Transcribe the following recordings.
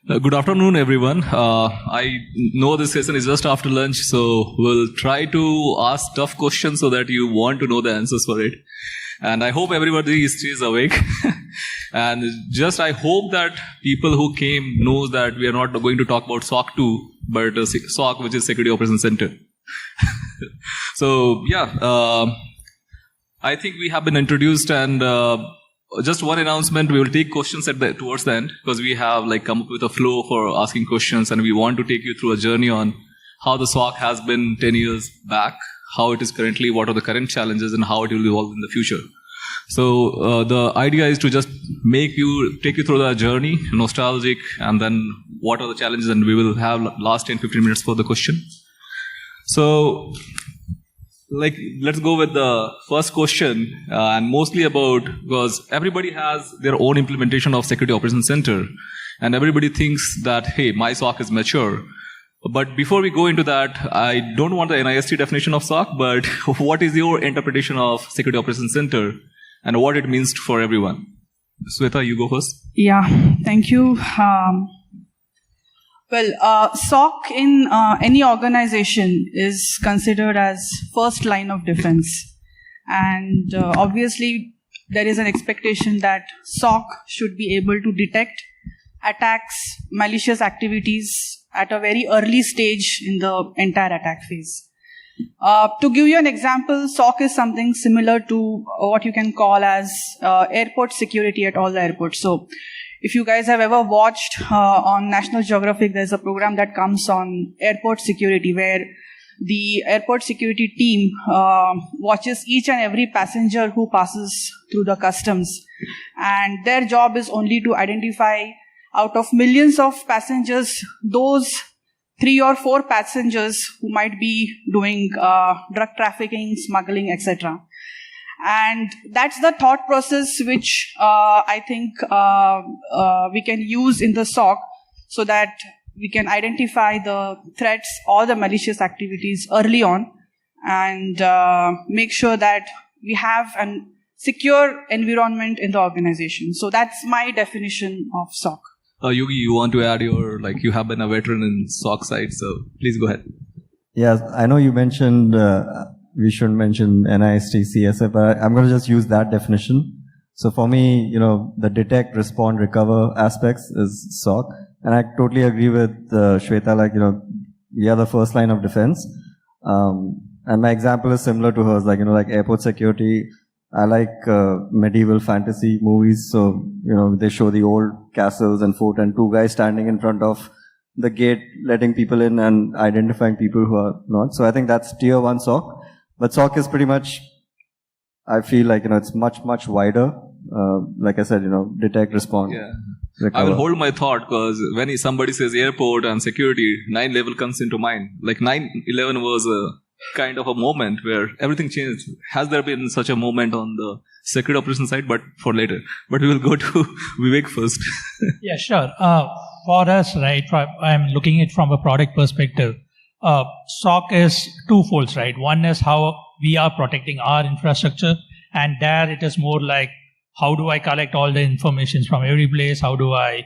Good afternoon, everyone. I know this session is just after lunch, so we'll try to ask tough questions so that you want to know the answers for it. And I hope everybody stays awake. And just I hope that people who came knows that we are not going to talk about SOC 2, but SOC, which is Security Operations Center. So, I think we have been introduced, and just one announcement, we will take questions towards the end, because we have come up with a flow for asking questions, and we want to take you through a journey on how the SOC has been 10 years back, how it is currently, what are the current challenges, and how it will evolve in the future. So the idea is to just take you through the journey, nostalgic, and then what are the challenges, and we will have last 10-15 minutes for the question. So let's go with the first question, and mostly about, because everybody has their own implementation of Security Operations Center, and everybody thinks that, hey, my SOC is mature. But before we go into that, I don't want the NIST definition of SOC, but what is your interpretation of Security Operations Center and what it means for everyone? Sweta, you go first. Yeah, thank you. SOC in any organization is considered as first line of defense. And obviously, there is an expectation that SOC should be able to detect attacks, malicious activities at a very early stage in the entire attack phase. To give you an example, SOC is something similar to what you can call as airport security at all the airports. So, if you guys have ever watched on National Geographic, there's a program that comes on airport security where the airport security team watches each and every passenger who passes through the customs. And their job is only to identify out of millions of passengers, those 3 or 4 passengers who might be doing drug trafficking, smuggling, etc. And that's the thought process which I think we can use in the SOC so that we can identify the threats or the malicious activities early on and make sure that we have a secure environment in the organization. So that's my definition of SOC. Yogi, you want to add your, you have been a veteran in SOC side, so please go ahead. Yes, I know you mentioned we shouldn't mention NIST, CSF, but I'm going to just use that definition. So for me, the detect, respond, recover aspects is SOC. And I totally agree with Shweta, we are the first line of defense. And my example is similar to hers, like airport security. I like medieval fantasy movies. So, they show the old castles and fort and 2 guys standing in front of the gate, letting people in and identifying people who are not. So I think that's tier 1 SOC. But SOC is pretty much, I feel like, it's much, much wider. Like I said, detect, respond, recover. I will hold my thought, because when somebody says airport and security, 9 level comes into mind. 9/11 was a kind of a moment where everything changed. Has there been such a moment on the security operations side? But for later. But we will go to Vivek first. Yeah, sure. For us, right, I'm looking at it from a product perspective. SOC is twofold, right? One is how we are protecting our infrastructure, and there it is more like, how do I collect all the information from every place? How do I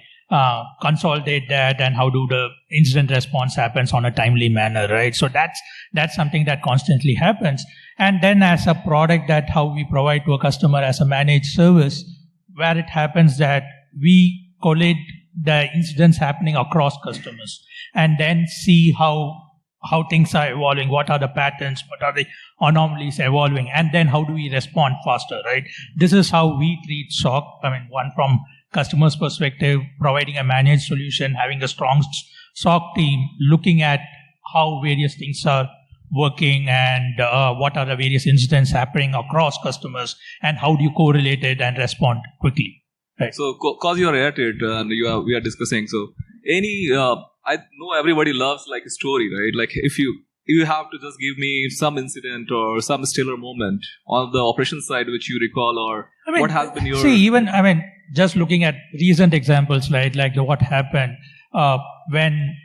consolidate that, and how do the incident response happens on a timely manner, right? So that's something that constantly happens. And then as a product, that how we provide to a customer as a managed service, where it happens that we collate the incidents happening across customers and then see how things are evolving, what are the patterns, what are the anomalies evolving, and then how do we respond faster, right? This is how we treat SOC. One from customer's perspective, providing a managed solution, having a strong SOC team, looking at how various things are working and what are the various incidents happening across customers, and how do you correlate it and respond quickly. Right. So, cause you are at it, and we are discussing. So, I know everybody loves a story, right? If you have to just give me some incident or some stellar moment on the operations side which you recall, or what has been your... See, just looking at recent examples, right? Like what happened when,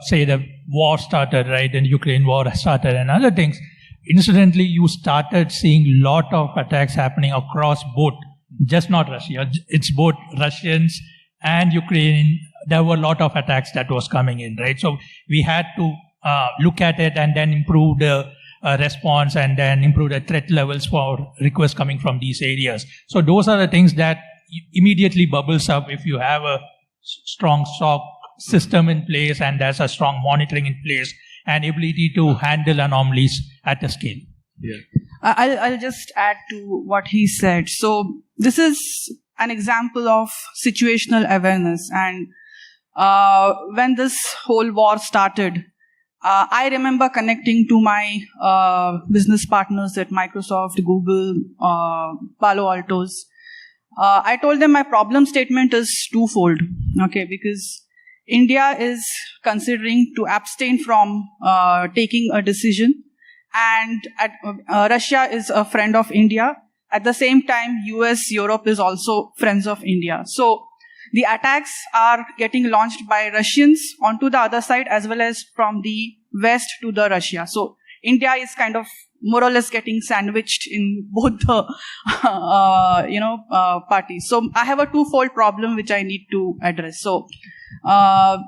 say, the war started, right? And Ukraine war started and other things. Incidentally, you started seeing lot of attacks happening across both, just not Russia. It's both Russians and Ukrainian there were a lot of attacks that was coming in, right? So we had to look at it and then improve the response and then improve the threat levels for requests coming from these areas. So those are the things that immediately bubbles up if you have a strong SOC system in place and there's a strong monitoring in place and ability to handle anomalies at a scale. Yeah. I'll just add to what he said. So this is an example of situational awareness. And when this whole war started, I remember connecting to my business partners at Microsoft, Google, Palo Altos. I told them my problem statement is twofold, okay, because India is considering to abstain from taking a decision, and Russia is a friend of India. At the same time, US, Europe is also friends of India. So the attacks are getting launched by Russians onto the other side as well as from the West to the Russia. So India is kind of more or less getting sandwiched in both the parties. So I have a twofold problem which I need to address. So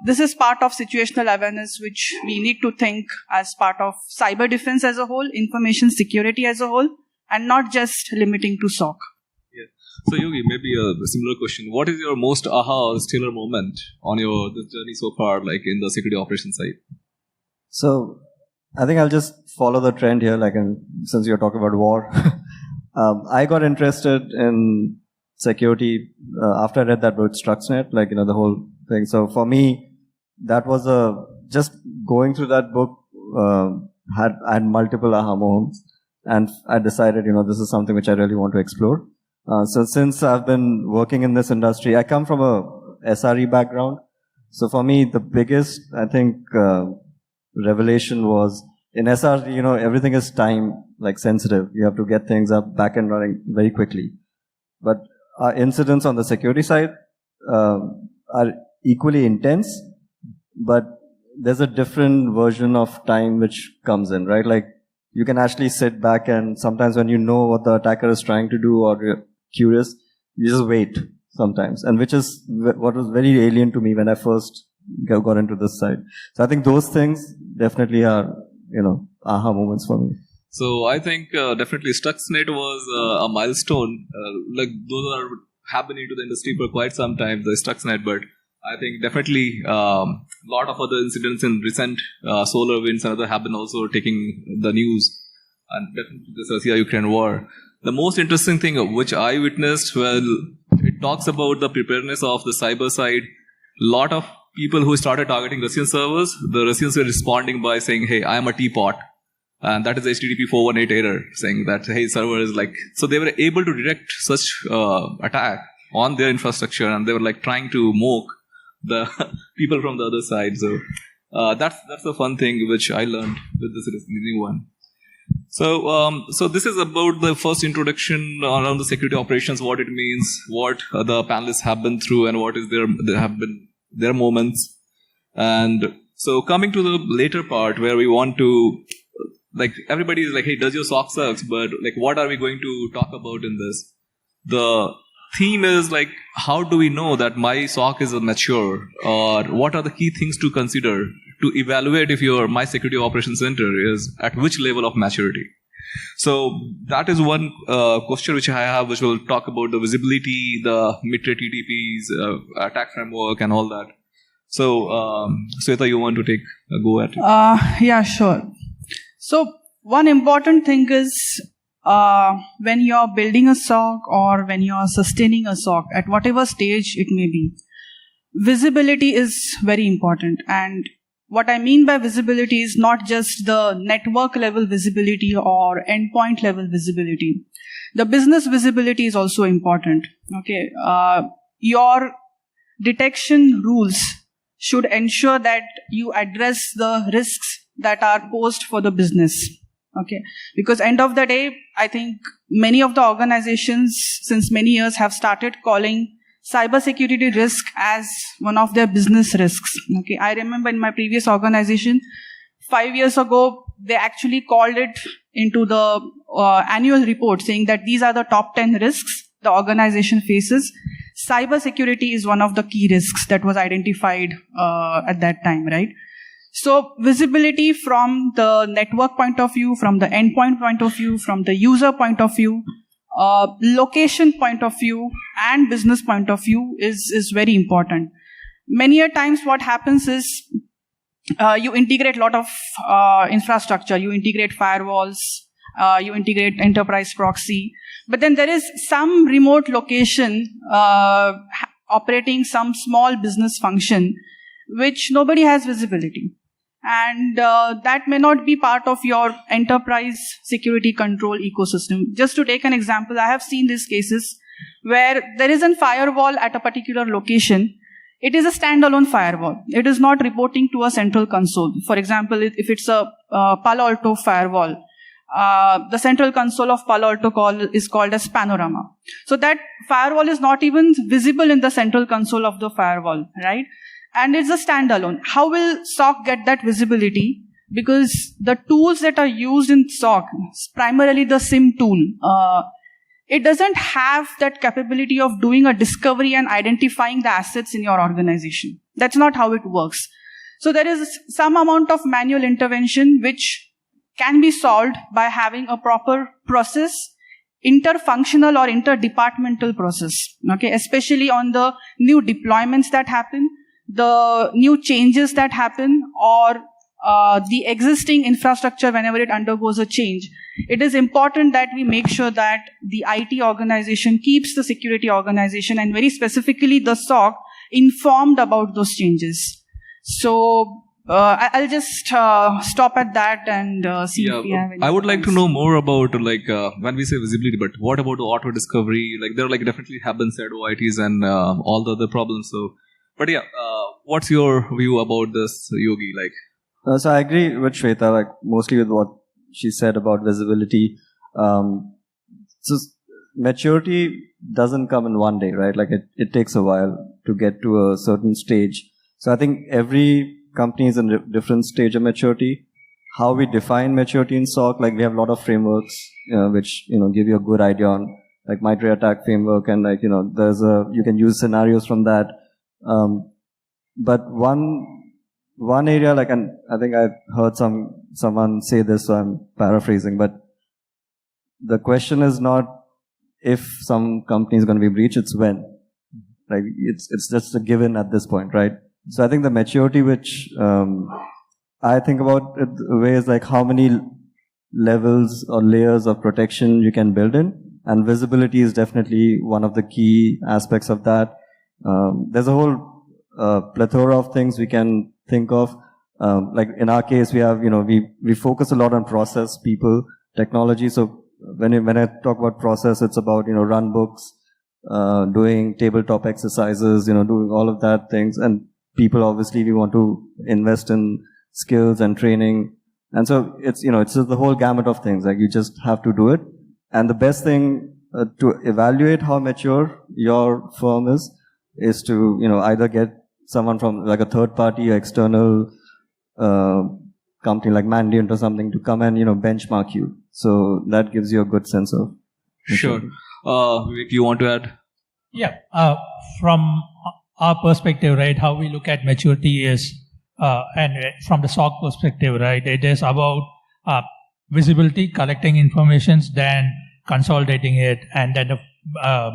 this is part of situational awareness which we need to think as part of cyber defense as a whole, information security as a whole, and not just limiting to SOC. Yeah. So Yogi, maybe a similar question. What is your most aha or stellar moment on your journey so far, like in the security operations side? So I think I'll just follow the trend here, since you're talking about war. I got interested in security after I read that book, Stuxnet, the whole thing. So for me, that was just going through that book, I had multiple aha moments, and I decided, this is something which I really want to explore. So since I've been working in this industry, I come from a SRE background. So for me, the biggest, I think, revelation was in SRE, everything is time sensitive. You have to get things up back and running very quickly. But our incidents on the security side are equally intense, but there's a different version of time which comes in, right? You can actually sit back, and sometimes when you know what the attacker is trying to do or you're curious, you just wait sometimes, and which is what was very alien to me when I first got into this side. So I think those things definitely are, aha moments for me. So I think definitely Stuxnet was a milestone. Those have been into the industry for quite some time, the Stuxnet, but I think definitely a lot of other incidents in recent SolarWinds and other have been also taking the news, and definitely this Russia-Ukraine war. The most interesting thing which I witnessed, it talks about the preparedness of the cyber side. A lot of people who started targeting Russian servers, the Russians were responding by saying, hey, I am a teapot. And that is HTTP 418 error, saying that, hey, server is so they were able to direct such attack on their infrastructure, and they were trying to mock the people from the other side. So that's the fun thing which I learned with this new one. So this is about the first introduction around the security operations, what it means, what the panelists have been through, and what is their moments. And so coming to the later part where we want to, everybody is hey, does your SOC sucks? But what are we going to talk about in this? The theme is how do we know that my SOC is mature, or what are the key things to consider to evaluate if my security operations center is at which level of maturity? So that is one question which I have, which will talk about the visibility, the MITRE TTPs, attack framework, and all that. So Sweta, you want to take a go at it? Yeah, sure. So one important thing is when you're building a SOC or when you're sustaining a SOC, at whatever stage it may be, visibility is very important. And what I mean by visibility is not just the network level visibility or endpoint level visibility. The business visibility is also important. Okay, your detection rules should ensure that you address the risks that are posed for the business. Okay, because end of the day, I think many of the organizations since many years have started calling cybersecurity risk as one of their business risks. Okay, I remember in my previous organization, 5 years ago, they actually called it into the annual report saying that these are the top 10 risks the organization faces. cybersecurity is one of the key risks that was identified at that time, right? So visibility from the network point of view, from the endpoint point of view, from the user point of view, location point of view, and business point of view is very important. Many a times what happens is you integrate a lot of infrastructure, you integrate firewalls, you integrate enterprise proxy, but then there is some remote location operating some small business function which nobody has visibility. And that may not be part of your enterprise security control ecosystem. Just to take an example, I have seen these cases where there is a firewall at a particular location. It is a standalone firewall. It is not reporting to a central console. For example, if it's a Palo Alto firewall, the central console of Palo Alto is called as Panorama. So that firewall is not even visible in the central console of the firewall, right? And it's a standalone. How will SOC get that visibility? Because the tools that are used in SOC, primarily the SIM tool, it doesn't have that capability of doing a discovery and identifying the assets in your organization. That's not how it works. So there is some amount of manual intervention which can be solved by having a proper process, interfunctional or interdepartmental process, okay? Especially on the new deployments that happen, the new changes that happen, or the existing infrastructure whenever it undergoes a change. It is important that we make sure that the IT organization keeps the security organization, and very specifically the SOC, informed about those changes. So I'll just stop at that and see if we have any I would like to comments. know more about when we say visibility, but what about the auto discovery? There are definitely have been said OITs and all the other problems. So, but what's your view about this, Yogi? So I agree with Shweta, mostly with what she said about visibility. So maturity doesn't come in one day, right? It takes a while to get to a certain stage. So I think every company is in a different stage of maturity. How we define maturity in SOC, we have a lot of frameworks which give you a good idea on MITRE attack framework, and you can use scenarios from that. But one area, and I think I've heard someone say this, so I'm paraphrasing, but the question is not if some company is going to be breached, it's when. It's just a given at this point, right? So I think the maturity which I think about it ways how many levels or layers of protection you can build in, and visibility is definitely one of the key aspects of that. There's a whole plethora of things we can think of. In our case, we have, we focus a lot on process, people, technology. So when I talk about process, it's about, run books, doing tabletop exercises, doing all of that things. And people, obviously, we want to invest in skills and training. And so it's just the whole gamut of things. You just have to do it. And the best thing to evaluate how mature your firm is to, either get someone from a third party or external company like Mandiant or something to come and, benchmark you. So that gives you a good sense of maturity. Sure. Vivek, you want to add? Yeah. From our perspective, right, how we look at maturity is, and from the SOC perspective, right, it is about visibility, collecting information, then consolidating it, and then the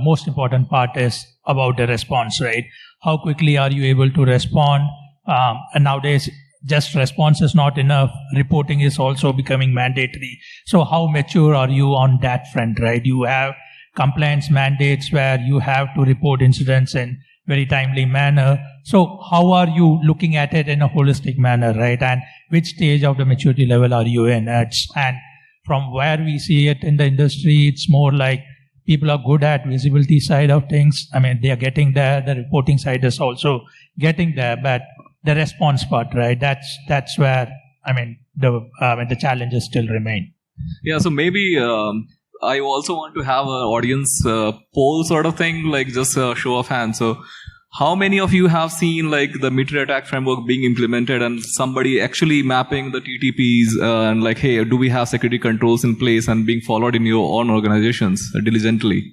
most important part is about the response, right? How quickly are you able to respond? And nowadays, just response is not enough. Reporting is also becoming mandatory. So how mature are you on that front, right? You have compliance mandates where you have to report incidents in very timely manner. So how are you looking at it in a holistic manner, right? And which stage of the maturity level are you in? And from where we see it in the industry, it's more like people are good at visibility side of things. I mean, they are getting there. The reporting side is also getting there, but the response part, right? That's where the challenges still remain. Yeah. So maybe I also want to have an audience poll sort of thing, just a show of hands. So how many of you have seen the MITRE attack framework being implemented and somebody actually mapping the TTPs and hey, do we have security controls in place and being followed in your own organizations diligently?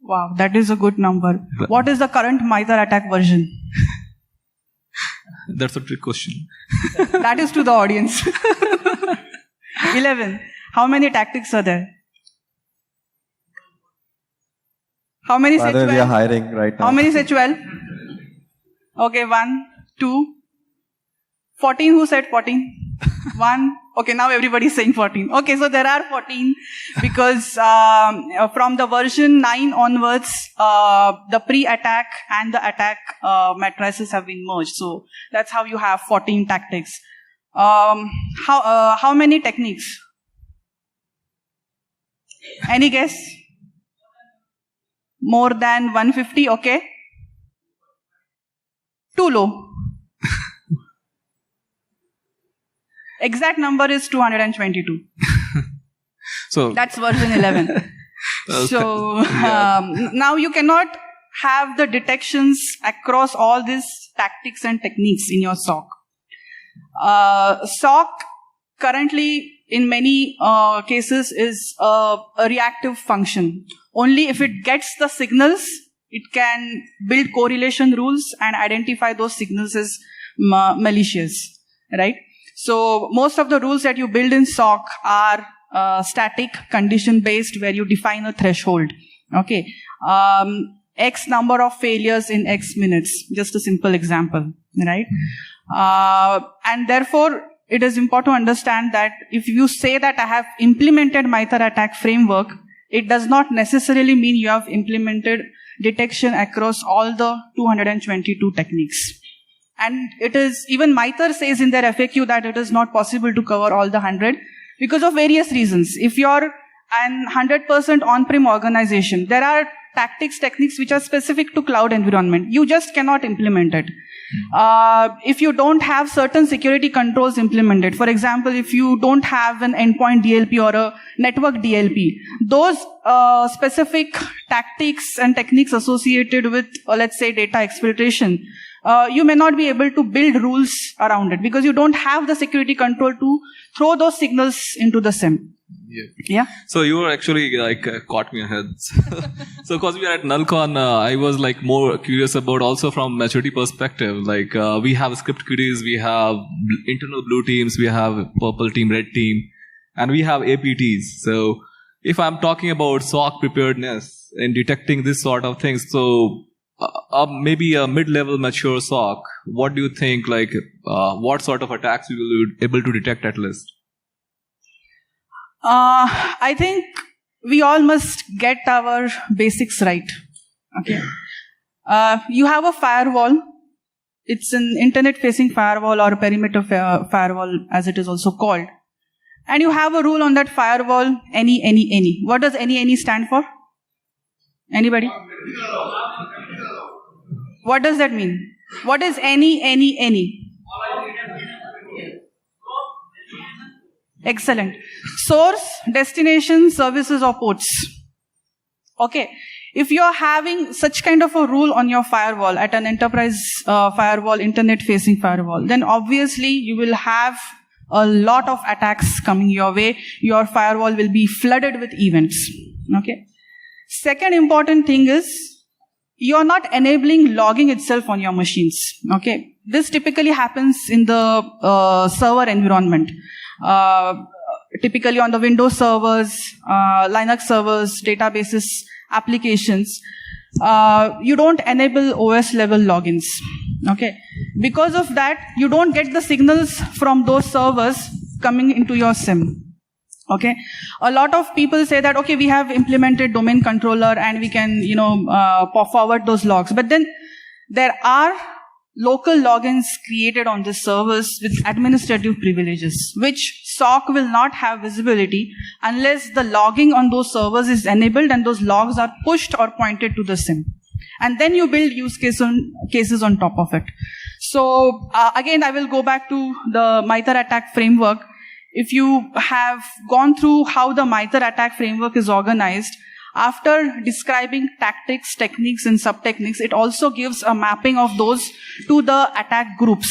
Wow, that is a good number. What is the current MITRE attack version? That's a trick question. That is to the audience. 11. How many tactics are there? How many say 12? We are hiring right now. How many say 12? Okay, 1, 2. 14, who said 14? 1. Okay, now everybody is saying 14. Okay, so there are 14 because from the version 9 onwards, the pre-attack and the attack matrices have been merged. So that's how you have 14 tactics. How many techniques? Any guess? More than 150, okay. Too low. Exact number is 222. So that's version 11. Okay. So now you cannot have the detections across all these tactics and techniques in your SOC. SOC currently in many cases is a reactive function. Only if it gets the signals, it can build correlation rules and identify those signals as malicious, right? So most of the rules that you build in SOC are static, condition-based, where you define a threshold. Okay, X number of failures in X minutes. Just a simple example, right? And therefore, it is important to understand that if you say that I have implemented MITRE attack framework, it does not necessarily mean you have implemented detection across all the 222 techniques. And it is, even MITRE says in their FAQ that it is not possible to cover all the 100 because of various reasons. If you're an 100% on-prem organization, there are tactics, techniques which are specific to cloud environment. You just cannot implement it. If you don't have certain security controls implemented, for example, if you don't have an endpoint DLP or a network DLP, those specific tactics and techniques associated with, let's say, data exfiltration, you may not be able to build rules around it because you don't have the security control to throw those signals into the SIM. Yeah. So you were actually caught me ahead. So because we are at Nullcon, I was more curious about also from maturity perspective. We have script queries, we have internal blue teams, we have purple team, red team, and we have APTs. So if I'm talking about SOC preparedness in detecting this sort of things, so maybe a mid-level mature SOC, what do you think, what sort of attacks we will be able to detect at least? I think we all must get our basics right. Okay. You have a firewall. It's an internet-facing firewall or perimeter firewall, as it is also called. And you have a rule on that firewall, any. What does any stand for? Anybody? What does that mean? What is any? Excellent. Source, destination, services or ports. Okay. If you're having such kind of a rule on your firewall at an enterprise firewall, internet-facing firewall, then obviously you will have a lot of attacks coming your way. Your firewall will be flooded with events. Okay. Second important thing is you're not enabling logging itself on your machines. Okay. This typically happens in the server environment. Typically on the Windows servers, Linux servers, databases, applications, you don't enable OS level logins. Okay. Because of that, you don't get the signals from those servers coming into your SIM. Okay. A lot of people say that, okay, we have implemented domain controller and we can, forward those logs. But then there are local logins created on the servers with administrative privileges, which SOC will not have visibility unless the logging on those servers is enabled and those logs are pushed or pointed to the SIM. And then you build use cases on top of it. So again, I will go back to the MITRE attack framework. If you have gone through how the MITRE attack framework is organized, after describing tactics, techniques, and sub-techniques, it also gives a mapping of those to the attack groups.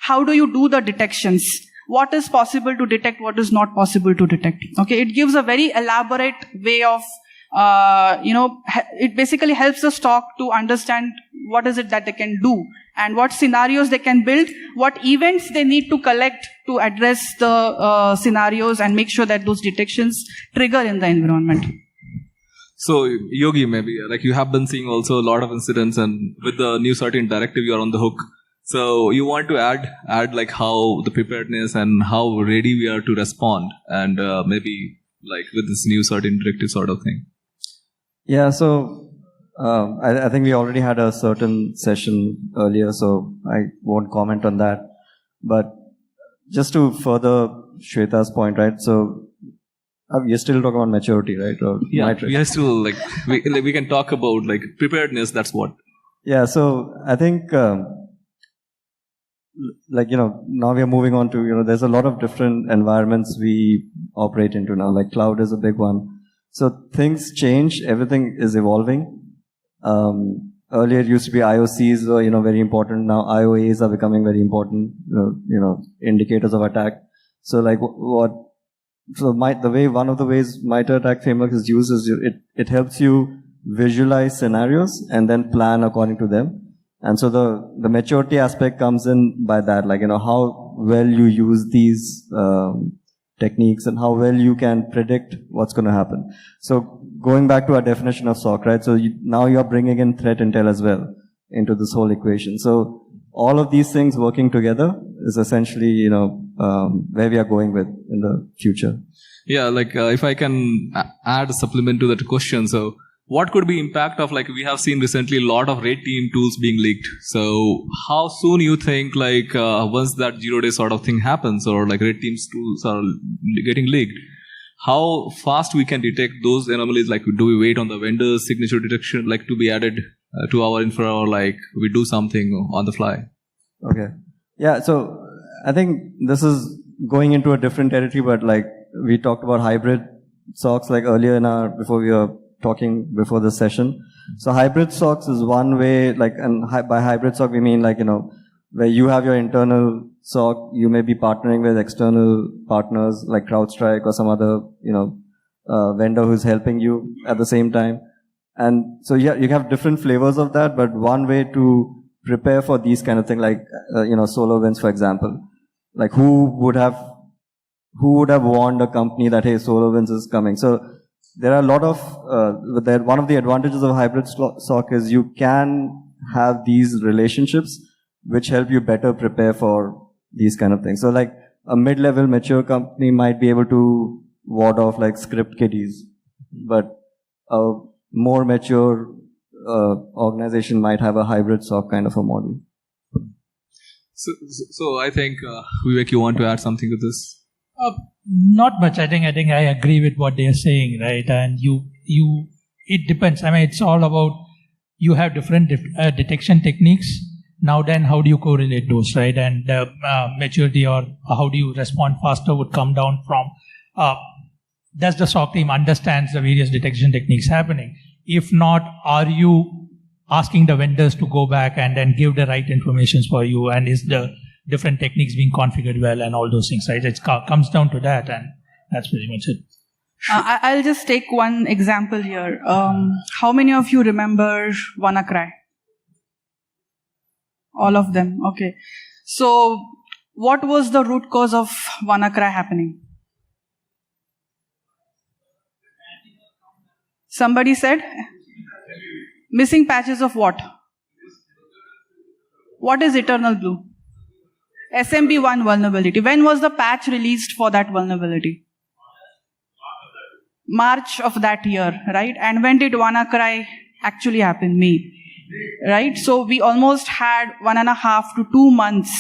How do you do the detections? What is possible to detect? What is not possible to detect? Okay, it gives a very elaborate way of it basically helps the SOC to understand what is it that they can do and what scenarios they can build, what events they need to collect to address the scenarios and make sure that those detections trigger in the environment. So Yogi, maybe like you have been seeing also a lot of incidents, and with the new certain directive, you are on the hook. So you want to add like how the preparedness and how ready we are to respond, and maybe like with this new certain directive sort of thing. Yeah, so I think we already had a certain session earlier, so I won't comment on that. But just to further Shweta's point, right? So you're still talking about maturity, right? Or yeah, MITRE. we are still like we can talk about like preparedness. That's what. Yeah, so I think now we are moving on to there's a lot of different environments we operate into now. Like cloud is a big one. So things change. Everything is evolving. Earlier it used to be IOCs were very important. Now IOAs are becoming very important. Indicators of attack. So like one of the ways MITRE attack framework is used is it helps you visualize scenarios and then plan according to them. And so the maturity aspect comes in by that, like how well you use these techniques and how well you can predict what's going to happen. So going back to our definition of SOC, right? So now you're bringing in threat intel as well into this whole equation. So all of these things working together is essentially, where we are going with in the future. Yeah, like if I can add a supplement to that question. So what could be impact of, like, we have seen recently a lot of red team tools being leaked. So how soon you think, like, once that 0-day sort of thing happens, or like red team's tools are getting leaked, how fast we can detect those anomalies? Like, do we wait on the vendor's signature detection, like, to be added to our infra, or like we do something on the fly? Okay. Yeah. So I think this is going into a different territory, but like we talked about hybrid SOCs like earlier before we were talking before the session. So hybrid SOCs is one way, like, and by hybrid SOC we mean like, where you have your internal SOC, you may be partnering with external partners like CrowdStrike or some other, vendor who's helping you at the same time. And so yeah, you have different flavors of that, but one way to prepare for these kind of things, like, SolarWinds, for example, like who would have warned a company that, hey, SolarWinds is coming? So there are a lot of, one of the advantages of hybrid SOC is you can have these relationships which help you better prepare for these kind of things. So like a mid-level mature company might be able to ward off like script kiddies, but a more mature organization might have a hybrid SOC kind of a model. So I think, Vivek, you want to add something to this? Not much. I think I agree with what they are saying, right? And it depends. I mean, it's all about, you have different detection techniques. Now then, how do you correlate those, right? And maturity, or how do you respond faster, would come down from, does the SOC team understands the various detection techniques happening? If not, are you asking the vendors to go back and then give the right information for you? And is the different techniques being configured well, and all those things, right? It comes down to that, and that's pretty much it. I'll just take one example here. How many of you remember WannaCry? All of them. Okay. So what was the root cause of WannaCry happening? Somebody said? Missing patches of what? What is Eternal Blue? SMB1 vulnerability. When was the patch released for that vulnerability? March of that year, right? And when did WannaCry actually happen? May, right? So we almost had 1.5 to 2 months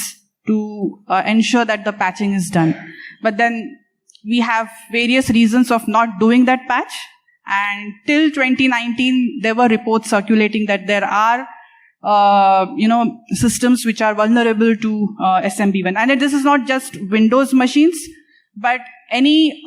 to ensure that the patching is done. But then we have various reasons of not doing that patch. And till 2019, there were reports circulating that there are systems which are vulnerable to SMB1. And this is not just Windows machines, but any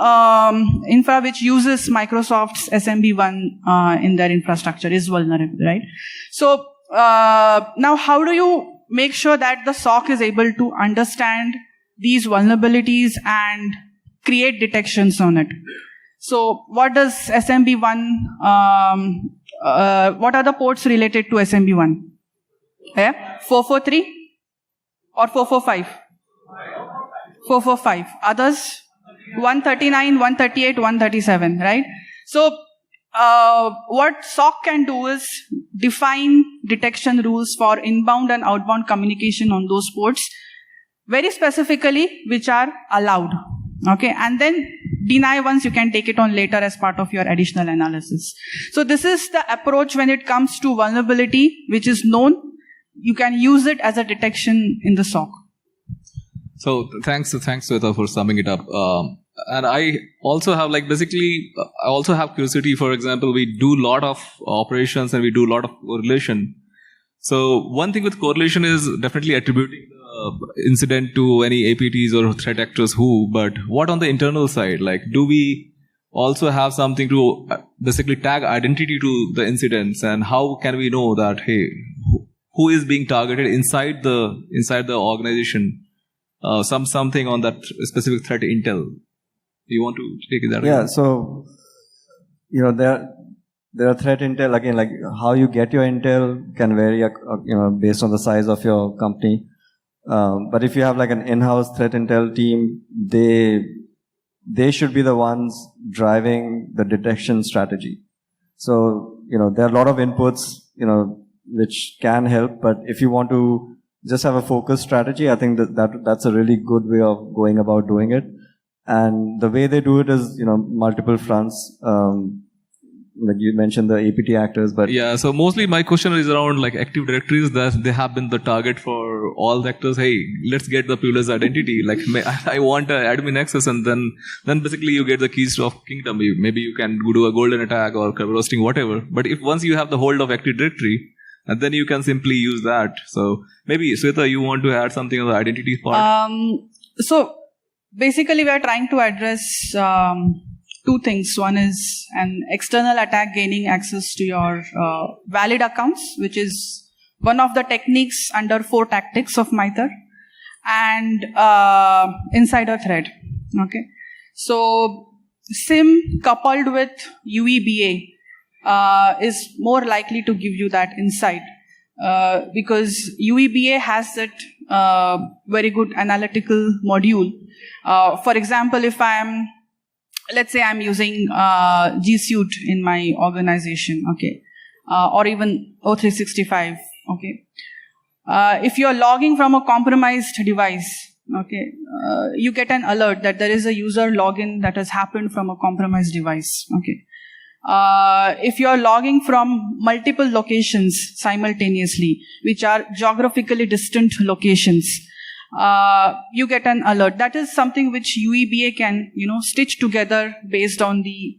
infra which uses Microsoft's SMB1 in their infrastructure is vulnerable, right? So now how do you make sure that the SOC is able to understand these vulnerabilities and create detections on it? So what does SMB1, what are the ports related to SMB1? Yeah? 443 or 445? 445. Others? 139, 138, 137, right? So what SOC can do is define detection rules for inbound and outbound communication on those ports, very specifically, which are allowed. Okay, and then deny once, you can take it on later as part of your additional analysis. So this is the approach when it comes to vulnerability, which is known. You can use it as a detection in the SOC. So thanks, Sweta, for summing it up. And I also have I also have curiosity. For example, we do a lot of operations and we do a lot of correlation. So one thing with correlation is definitely attributing the incident to any APTs or threat actors but what on the internal side? Like, do we also have something to basically tag identity to the incidents, and how can we know that, hey, who is being targeted inside the organization? Something on that specific threat intel. Do you want to take that? Yeah. So, there are threat intel again. Like how you get your intel can vary, based on the size of your company. But if you have like an in-house threat intel team, they should be the ones driving the detection strategy. So, there are a lot of inputs, which can help. But if you want to just have a focused strategy, I think that's a really good way of going about doing it. And the way they do it is, multiple fronts. Like you mentioned the APT actors, but yeah. So mostly my question is around like Active Directories, that they have been the target for all the actors. Hey, let's get the privileged identity. Like I want an admin access, and then basically you get the keys of kingdom. Maybe you can do a golden attack or cover hosting, whatever. But if once you have the hold of Active Directory, and then you can simply use that. So maybe Sweta, you want to add something on the identity part? So basically, we are trying to address two things. One is an external attack gaining access to your valid accounts, which is one of the techniques under 4 tactics of MITRE, and insider threat. Okay, so SIM coupled with UEBA is more likely to give you that insight, because UEBA has that very good analytical module. For example, if let's say I'm using G Suite in my organization, okay, or even O365, okay. If you're logging from a compromised device, okay, you get an alert that there is a user login that has happened from a compromised device, okay. If you're logging from multiple locations simultaneously, which are geographically distant locations, you get an alert. That is something which UEBA can, stitch together based on the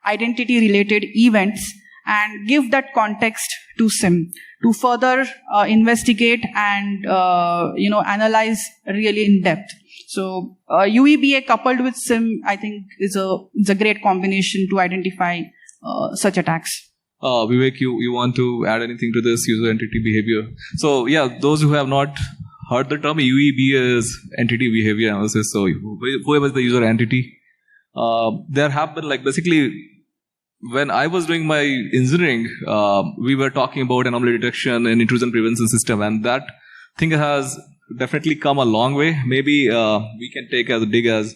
identity-related events and give that context to SIM to further investigate and, analyze really in depth. So UEBA coupled with SIM, I think, is a great combination to identify such attacks. Vivek, you want to add anything to this user entity behavior? So yeah, those who have not heard the term, UEBA is entity behavior analysis. So whoever is the user entity, there have been basically when I was doing my engineering, we were talking about anomaly detection and intrusion prevention system, and that thing has definitely come a long way. Maybe we can take as big as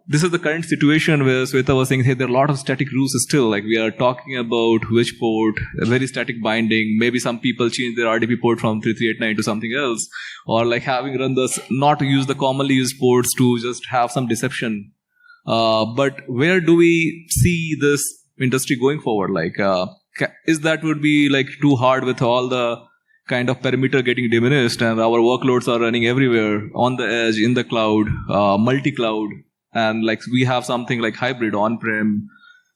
this is the current situation where Sweta was saying, hey, there are a lot of static rules still. Like we are talking about which port, a very static binding. Maybe some people change their RDP port from 3389 to something else, or like having run this, not use the commonly used ports to just have some deception. But where do we see this industry going forward? Is that would be too hard with all the kind of perimeter getting diminished and our workloads are running everywhere, on the edge, in the cloud, multi-cloud, and we have something like hybrid on-prem.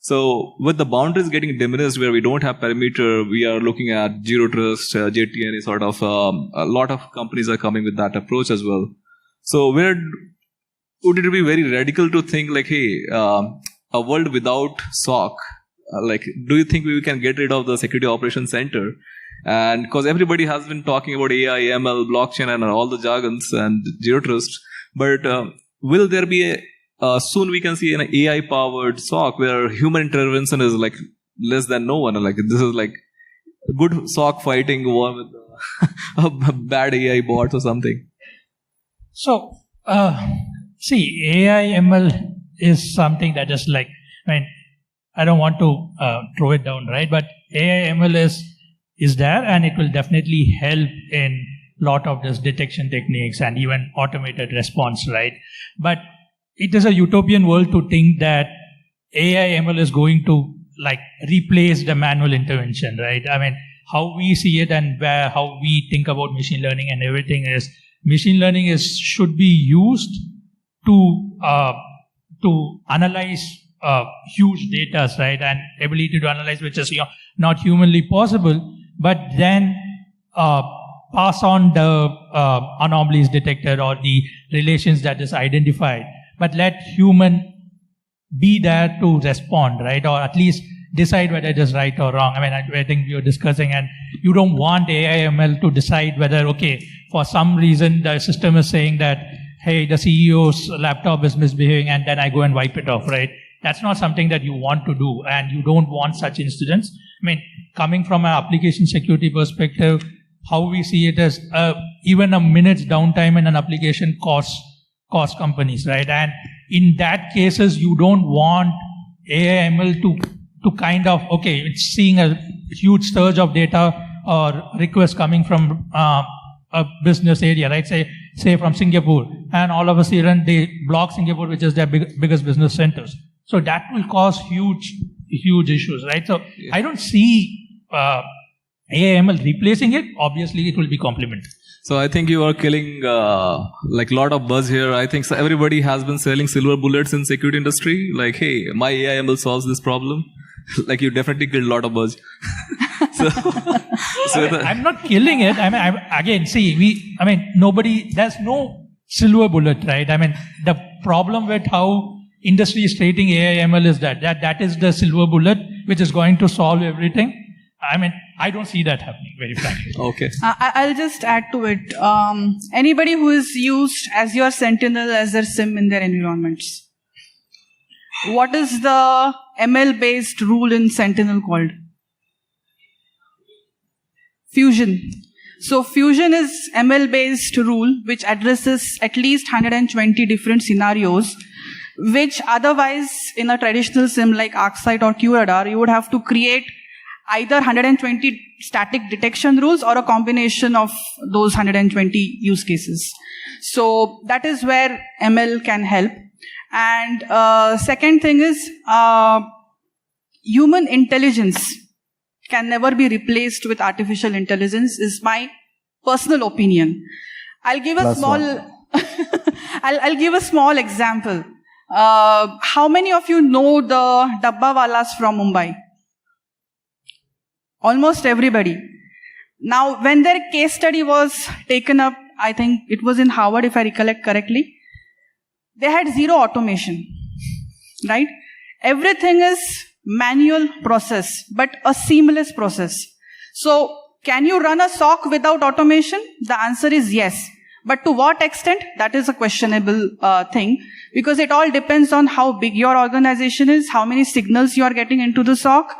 So with the boundaries getting diminished where we don't have perimeter, we are looking at zero trust, JTNA sort of, a lot of companies are coming with that approach as well. So where would it be very radical to think hey, a world without SOC, do you think we can get rid of the security operations center? And because everybody has been talking about AI, ML, blockchain, and all the jargons and zero trust, but will there be soon we can see an AI-powered SOC where human intervention is like less than no one. Like this is like good SOC fighting war with a bad AI bot or something. So, see, AI ML is something that is like, I don't want to throw it down, right? But AI ML is there, and it will definitely help in lot of this detection techniques and even automated response, right? But it is a utopian world to think that AI ML is going to like replace the manual intervention, right? How we see it and how we think about machine learning and everything is machine learning should be used to analyze huge data, right? And ability to analyze which is not humanly possible, but then pass on the anomalies detected or the relations that is identified. But let human be there to respond, right? Or at least decide whether it is right or wrong. I think we were discussing, and you don't want AI ML to decide whether, okay, for some reason the system is saying that, hey, the CEO's laptop is misbehaving, and then I go and wipe it off, right? That's not something that you want to do, and you don't want such incidents. Coming from an application security perspective, how we see it as even a minute's downtime in an application costs companies, right? And in that cases, you don't want AI ML to kind of, okay, it's seeing a huge surge of data or requests coming from a business area, right? Say from Singapore, and all of a sudden they block Singapore, which is their biggest business centers. So that will cause huge issues, right? So I don't see AI ML replacing it. Obviously, it will be complement. So I think you are killing like a lot of buzz here. I think everybody has been selling silver bullets in security industry. Like, hey, my AI ML solves this problem. Like you definitely killed a lot of buzz. I'm not killing it. Again, see, there's no silver bullet, right? The problem with how industry is treating AI ML is that is the silver bullet which is going to solve everything. I don't see that happening, very frankly. Okay. I'll just add to it. Anybody who has used Azure Sentinel as their SIM in their environments, what is the ML-based rule in Sentinel called? Fusion. So Fusion is ML-based rule which addresses at least 120 different scenarios, which otherwise in a traditional SIM like ArcSight or QRadar, you would have to create either 120 static detection rules or a combination of those 120 use cases. So that is where ML can help. And second thing is, human intelligence can never be replaced with artificial intelligence, is my personal opinion. I'll give a I'll give a small example. How many of you know the Dabbawalas from Mumbai? Almost everybody. Now, when their case study was taken up, I think it was in Harvard, if I recollect correctly, they had zero automation, right? Everything is manual process, but a seamless process. So, can you run a SOC without automation? The answer is yes. But to what extent? That is a questionable thing, because it all depends on how big your organization is, how many signals you are getting into the SOC,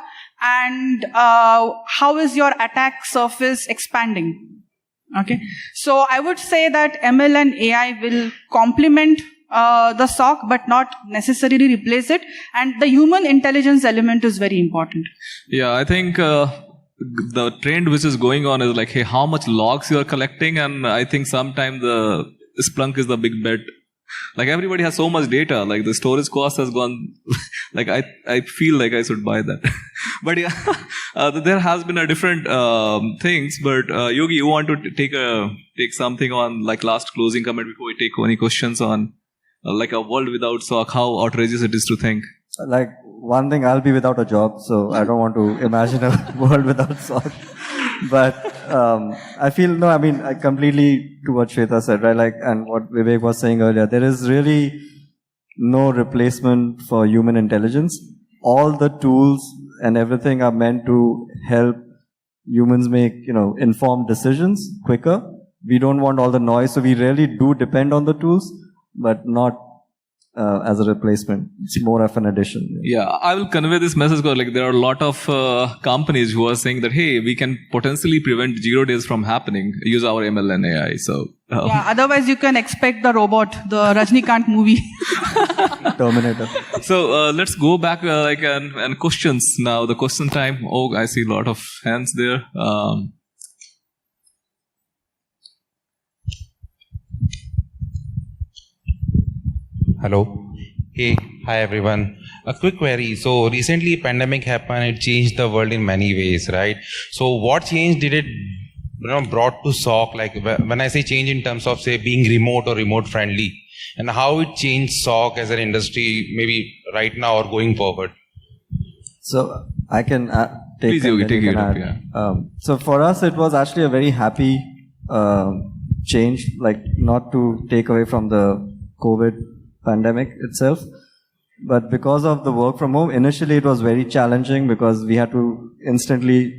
and how is your attack surface expanding. Okay, so I would say that ML and AI will complement the SOC, but not necessarily replace it. And the human intelligence element is very important. Yeah, I think the trend which is going on is like, hey, how much logs you are collecting, and I think sometimes the Splunk is the big bet. Like everybody has so much data, like the storage cost has gone. Like I feel like I should buy that. But yeah, there has been a different things. But Yogi, you want to take something on like last closing comment before we take any questions on like a world without SOC, how outrageous it is to think. Like one thing, I'll be without a job, so I don't want to imagine a world without SOC. But I feel, I completely to what Shweta said, right? Like, and what Vivek was saying earlier, there is really no replacement for human intelligence. All the tools and everything are meant to help humans make, informed decisions quicker. We don't want all the noise, so we really do depend on the tools, but not as a replacement. It's more of an addition. Yeah, I will convey this message because like there are a lot of companies who are saying that, hey, we can potentially prevent 0 days from happening, use our ML and AI. So yeah, otherwise you can expect the robot, the Rajnikant movie. Terminator. So let's go back and questions now. The question time. Oh, I see a lot of hands there. Hello. Hey, hi everyone. A quick query. So recently pandemic happened, it changed the world in many ways, right? So what change did it brought to SOC? Like when I say change in terms of say being remote or remote friendly, and how it changed SOC as an industry maybe right now or going forward? So I can take Please, Yogi, take it up, yeah. So for us, it was actually a very happy change, like not to take away from the COVID pandemic itself, but because of the work from home, initially it was very challenging because we had to instantly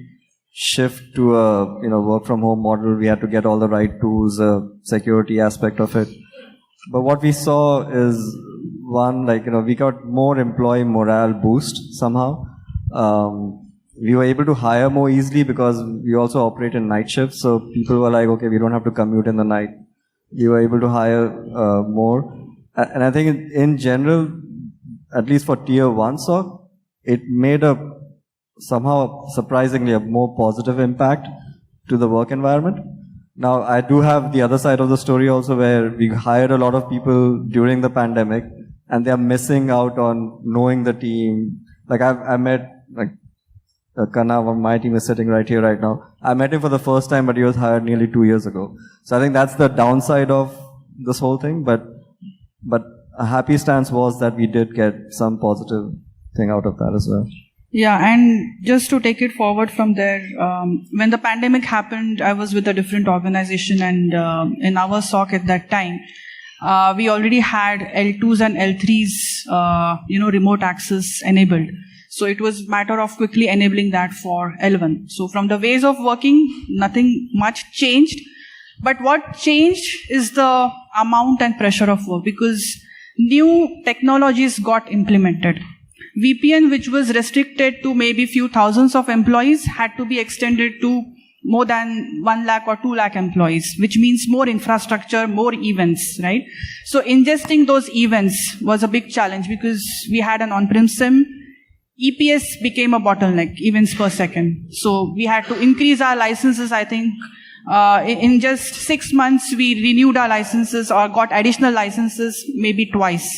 shift to a work from home model. We had to get all the right tools, security aspect of it. But what we saw is one, we got more employee morale boost somehow. We were able to hire more easily because we also operate in night shifts. So people were like, okay, we don't have to commute in the night. We were able to hire more. And I think in general, at least for tier 1 SOC, it made somehow surprisingly a more positive impact to the work environment. Now, I do have the other side of the story also where we hired a lot of people during the pandemic and they're missing out on knowing the team. Like I met, Kana from my team is sitting right here right now. I met him for the first time, but he was hired nearly 2 years ago. So I think that's the downside of this whole thing. But a happy stance was that we did get some positive thing out of that as well. Yeah, and just to take it forward from there, when the pandemic happened, I was with a different organization, and in our SOC at that time, we already had L2s and L3s, remote access enabled. So it was matter of quickly enabling that for L1. So from the ways of working, nothing much changed. But what changed is the amount and pressure of work because new technologies got implemented. VPN, which was restricted to maybe few thousands of employees, had to be extended to more than 1 lakh or 2 lakh employees, which means more infrastructure, more events, right? So ingesting those events was a big challenge because we had an on-prem SIM. EPS became a bottleneck, events per second. So we had to increase our licenses, I think. In just 6 months, we renewed our licenses or got additional licenses maybe twice.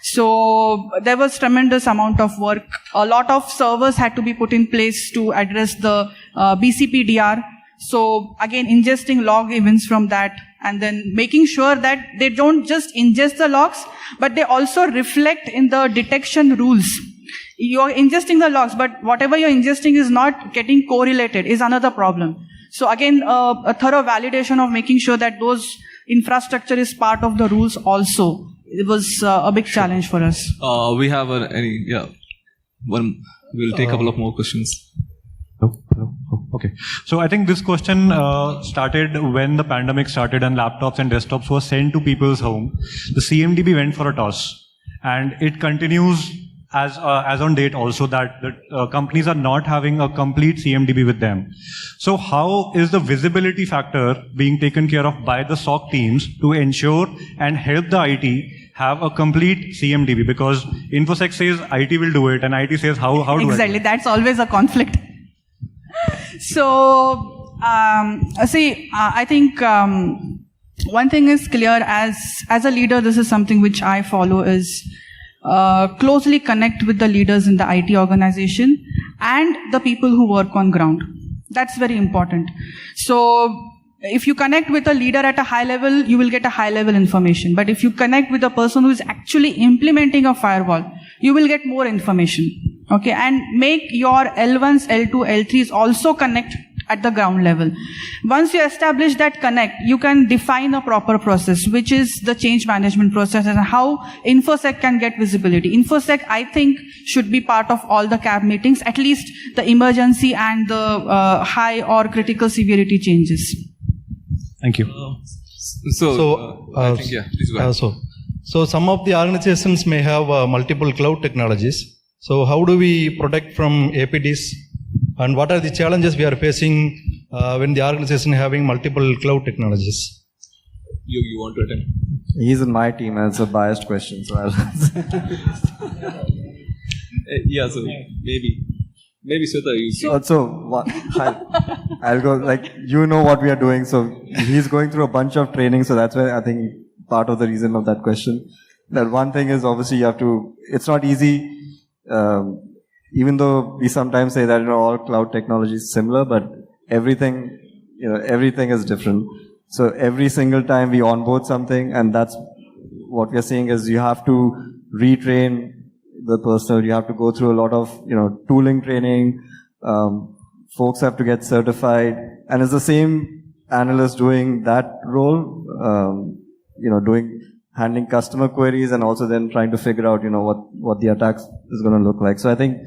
So there was tremendous amount of work. A lot of servers had to be put in place to address the BCPDR. So again, ingesting log events from that and then making sure that they don't just ingest the logs, but they also reflect in the detection rules. You're ingesting the logs, but whatever you're ingesting is not getting correlated is another problem. So again, a thorough validation of making sure that those infrastructure is part of the rules also. It was a big challenge for us. We have we'll take a couple of more questions. Okay. So I think this question started when the pandemic started and laptops and desktops were sent to people's home. The CMDB went for a toss, and it continues as on date also that companies are not having a complete CMDB with them. So how is the visibility factor being taken care of by the SOC teams to ensure and help the IT have a complete CMDB? Because Infosec says IT will do it and IT says how do I? Exactly, that's always a conflict. So, I think one thing is clear as a leader, this is something which I follow is closely connect with the leaders in the IT organization and the people who work on ground. That's very important. So if you connect with a leader at a high level, you will get a high level information. But if you connect with a person who is actually implementing a firewall, you will get more information. Okay, and make your L1s, L2, L3s also connect at the ground level. Once you establish that connect, you can define a proper process, which is the change management process and how Infosec can get visibility. Infosec, I think, should be part of all the CAB meetings, at least the emergency and the high or critical severity changes. Thank you. I think, please go ahead. So some of the organizations may have multiple cloud technologies. So how do we protect from APDs? And what are the challenges we are facing when the organization having multiple cloud technologies? You want to attempt? He's in my team and it's a biased question, so I'll Yeah, so maybe Sweta, you I'll go, like, you know what we are doing, so he's going through a bunch of training, so that's why I think part of the reason of that question. That one thing is obviously it's not easy, even though we sometimes say that, all cloud technology is similar, but everything is different. So every single time we onboard something, and that's what we are saying is you have to retrain the personnel, you have to go through a lot of, tooling training, folks have to get certified, and it's the same analyst doing that role, handling customer queries and also then trying to figure out, what the attack is going to look like. So I think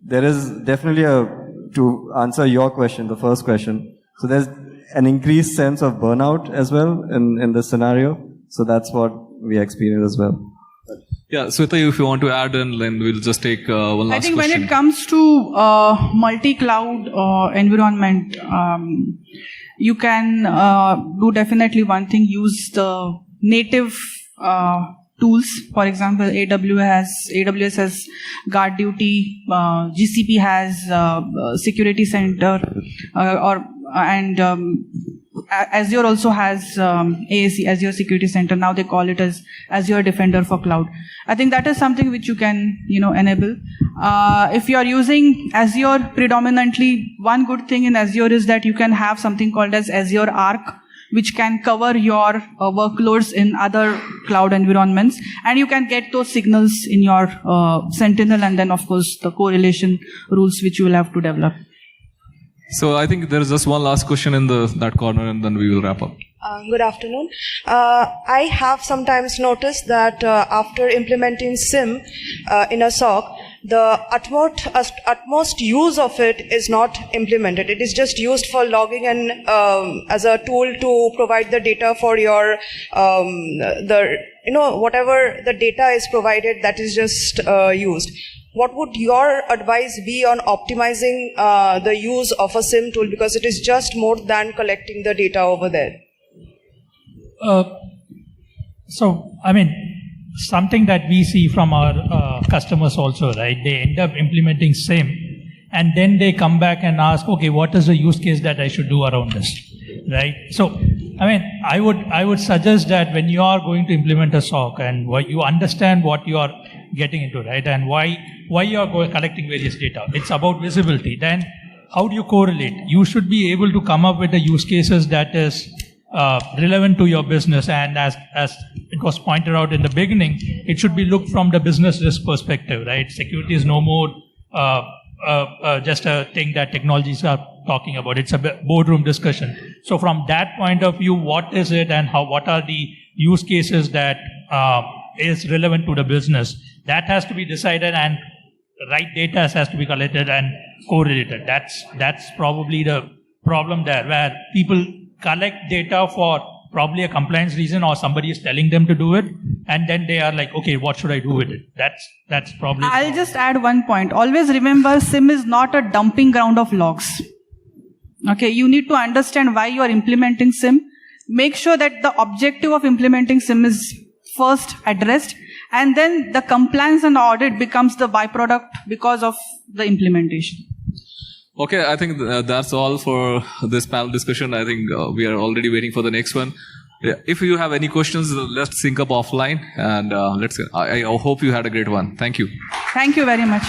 there is definitely to answer your question, the first question, so there's an increased sense of burnout as well in this scenario. So that's what we experience as well. Yeah, Sweta, if you want to add in, then we'll just take one last question. I think when it comes to multi-cloud environment, you can do definitely one thing, use the native tools. For example, AWS has Guard Duty, GCP has Security Center, and Azure also has ASC, Azure Security Center. Now they call it as Azure Defender for Cloud. I think that is something which you can, enable. If you are using Azure predominantly, one good thing in Azure is that you can have something called as Azure Arc, which can cover your workloads in other cloud environments, and you can get those signals in your Sentinel, and then of course the correlation rules which you will have to develop. So I think there is just one last question in that corner, and then we will wrap up. Good afternoon. I have sometimes noticed that after implementing SIM in a SOC, the utmost use of it is not implemented. It is just used for logging and as a tool to provide the data for your whatever the data is provided, that is just used. What would your advice be on optimizing the use of a SIM tool, because it is just more than collecting the data over there? Something that we see from our customers also, right? They end up implementing SIM, and then they come back and ask, okay, what is the use case that I should do around this, right? So, I would suggest that when you are going to implement a SOC and you understand what you are getting into, right, and why you are collecting various data, it's about visibility. Then, how do you correlate? You should be able to come up with the use cases that is relevant to your business, and as it was pointed out in the beginning, it should be looked from the business risk perspective, right? Security is no more just a thing that technologies are talking about. It's a boardroom discussion. So from that point of view, what is it and what are the use cases that is relevant to the business? That has to be decided, and right data has to be collected and correlated. That's probably the problem there, where people collect data for probably a compliance reason, or somebody is telling them to do it, and then they are like, okay, what should I do with it? That's probably... I'll just add one point. Always remember, SIM is not a dumping ground of logs. Okay, you need to understand why you are implementing SIM. Make sure that the objective of implementing SIM is first addressed, and then the compliance and audit becomes the byproduct because of the implementation. Okay, I think that's all for this panel discussion. I think we are already waiting for the next one. Yeah, if you have any questions, let's sync up offline, and I hope you had a great one. Thank you. Thank you very much.